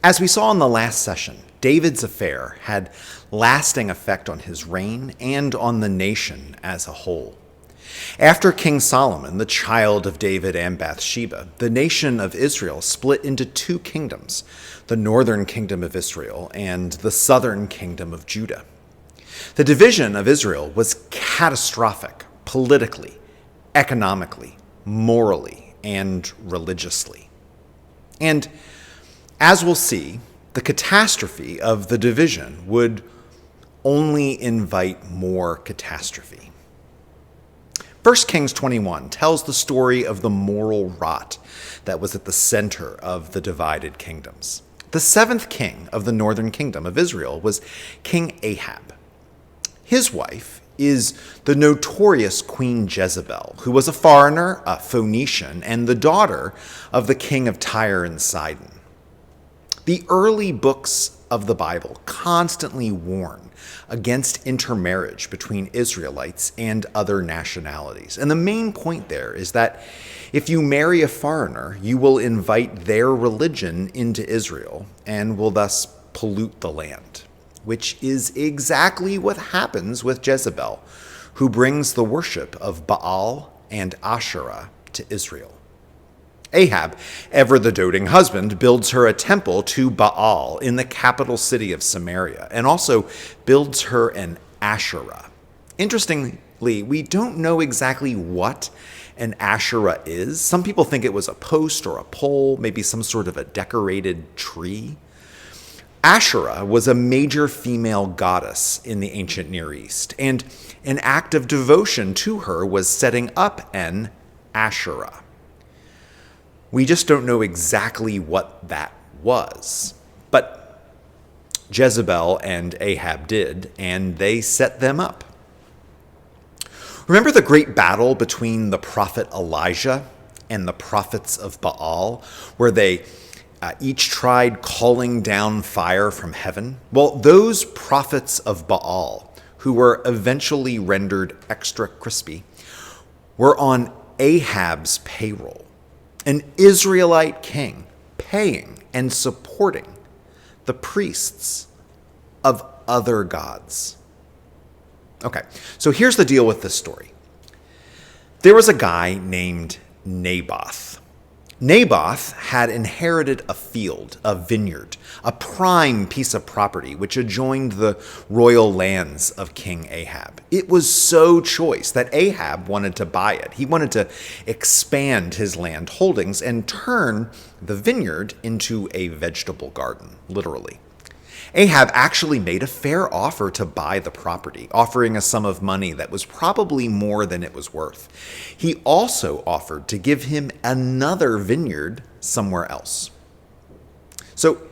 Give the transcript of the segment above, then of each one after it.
As we saw in the last session, David's affair had lasting effect on his reign and on the nation as a whole. After King Solomon, the child of David and Bathsheba, the nation of Israel split into two kingdoms, the northern kingdom of Israel and the southern kingdom of Judah. The division of Israel was catastrophic politically, economically, morally, and religiously. And as we'll see, the catastrophe of the division would only invite more catastrophe. 1 Kings 21 tells the story of the moral rot that was at the center of the divided kingdoms. The seventh king of the northern kingdom of Israel was King Ahab. His wife is the notorious Queen Jezebel, who was a foreigner, a Phoenician, and the daughter of the king of Tyre and Sidon. The early books of the Bible constantly warn against intermarriage between Israelites and other nationalities. And the main point there is that if you marry a foreigner, you will invite their religion into Israel and will thus pollute the land, which is exactly what happens with Jezebel, who brings the worship of Baal and Asherah to Israel. Ahab, ever the doting husband, builds her a temple to Baal in the capital city of Samaria, and also builds her an Asherah. Interestingly, we don't know exactly what an Asherah is. Some people think it was a post or a pole, maybe some sort of a decorated tree. Asherah was a major female goddess in the ancient Near East, and an act of devotion to her was setting up an Asherah. We just don't know exactly what that was. But Jezebel and Ahab did, and they set them up. Remember the great battle between the prophet Elijah and the prophets of Baal, where they each tried calling down fire from heaven? Well, those prophets of Baal, who were eventually rendered extra crispy, were on Ahab's payroll. An Israelite king paying and supporting the priests of other gods. Okay, so here's the deal with this story. There was a guy named Naboth. Naboth had inherited a field, a vineyard, a prime piece of property which adjoined the royal lands of King Ahab. It was so choice that Ahab wanted to buy it. He wanted to expand his land holdings and turn the vineyard into a vegetable garden, literally. Ahab actually made a fair offer to buy the property, offering a sum of money that was probably more than it was worth. He also offered to give him another vineyard somewhere else. So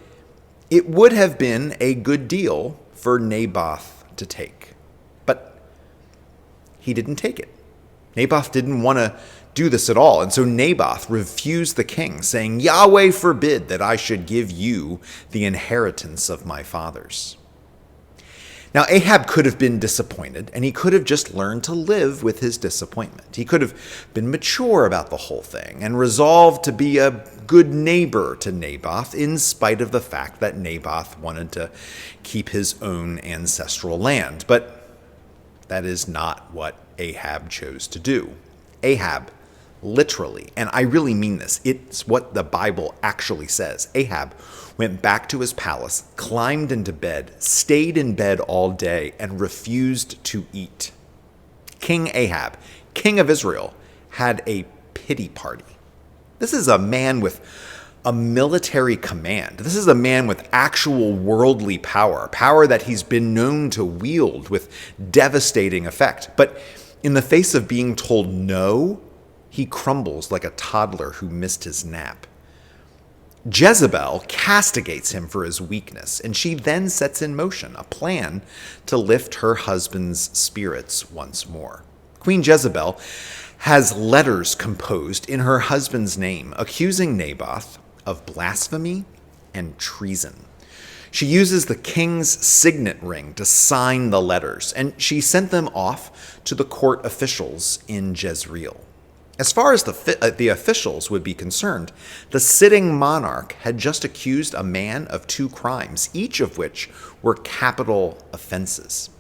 it would have been a good deal for Naboth to take, but he didn't take it. Naboth didn't want to do this at all, and so Naboth refused the king, saying, "Yahweh forbid that I should give you the inheritance of my fathers." Now, Ahab could have been disappointed, and he could have just learned to live with his disappointment. He could have been mature about the whole thing and resolved to be a good neighbor to Naboth, in spite of the fact that Naboth wanted to keep his own ancestral land. But that is not what Ahab chose to do. Ahab, literally, and I really mean this, it's what the Bible actually says. Ahab went back to his palace, climbed into bed, stayed in bed all day, and refused to eat. King Ahab, king of Israel, had a pity party. This is a man with a military command. This is a man with actual worldly power, power that he's been known to wield with devastating effect. But in the face of being told no, he crumbles like a toddler who missed his nap. Jezebel castigates him for his weakness, and she then sets in motion a plan to lift her husband's spirits once more. Queen Jezebel has letters composed in her husband's name, accusing Naboth of blasphemy and treason. She uses the king's signet ring to sign the letters, and she sent them off to the court officials in Jezreel. As far as the officials would be concerned, the sitting monarch had just accused a man of 2 crimes, each of which were capital offenses.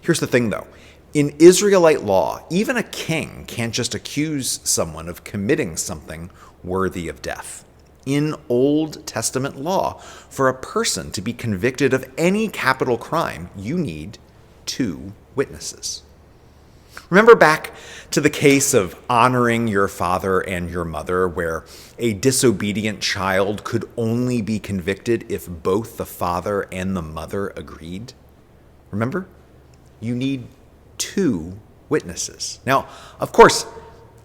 Here's the thing, though. In Israelite law, even a king can't just accuse someone of committing something worthy of death. In Old Testament law, for a person to be convicted of any capital crime, you need 2 witnesses. Remember back to the case of honoring your father and your mother, where a disobedient child could only be convicted if both the father and the mother agreed? Remember? You need 2 witnesses. Now, of course,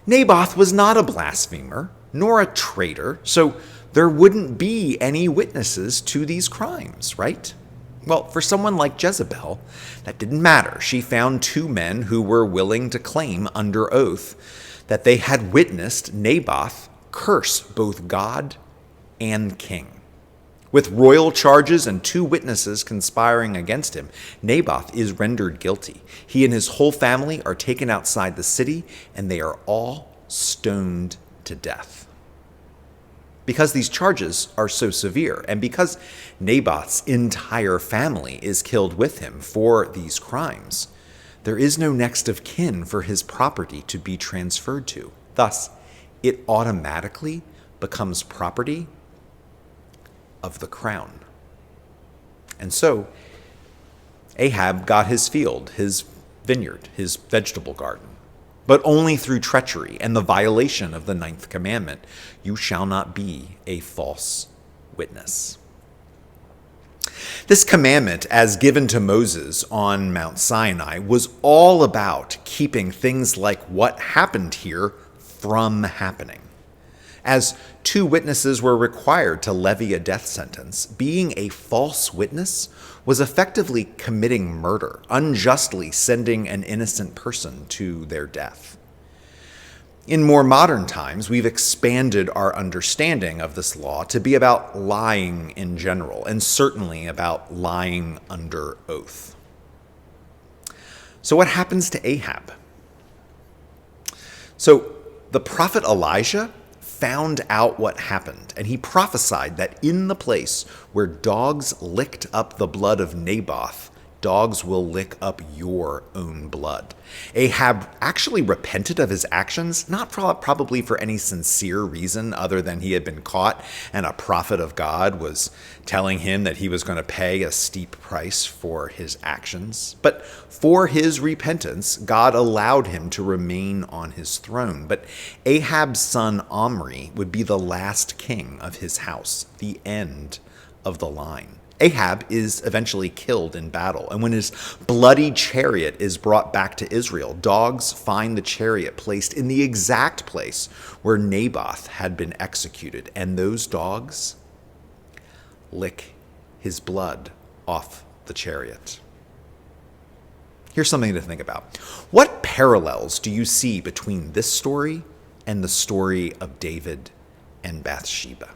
Naboth was not a blasphemer, nor a traitor, so there wouldn't be any witnesses to these crimes, right? Well, for someone like Jezebel, that didn't matter. She found 2 men who were willing to claim under oath that they had witnessed Naboth curse both God and king. With royal charges and 2 witnesses conspiring against him, Naboth is rendered guilty. He and his whole family are taken outside the city, and they are all stoned to death. Because these charges are so severe, and because Naboth's entire family is killed with him for these crimes, there is no next of kin for his property to be transferred to. Thus, it automatically becomes property of the crown. And so, Ahab got his field, his vineyard, his vegetable garden, but only through treachery and the violation of the 9th commandment. You shall not be a false witness. This commandment, as given to Moses on Mount Sinai, was all about keeping things like what happened here from happening. As 2 witnesses were required to levy a death sentence, being a false witness was effectively committing murder, unjustly sending an innocent person to their death. In more modern times, we've expanded our understanding of this law to be about lying in general, and certainly about lying under oath. So what happens to Ahab? So the prophet Elijah found out what happened, and he prophesied that in the place where dogs licked up the blood of Naboth, dogs will lick up your own blood. Ahab actually repented of his actions, not probably for any sincere reason other than he had been caught, and a prophet of God was telling him that he was going to pay a steep price for his actions. But for his repentance, God allowed him to remain on his throne. But Ahab's son Omri would be the last king of his house, the end of the line. Ahab is eventually killed in battle, and when his bloody chariot is brought back to Israel, dogs find the chariot placed in the exact place where Naboth had been executed, and those dogs lick his blood off the chariot. Here's something to think about. What parallels do you see between this story and the story of David and Bathsheba?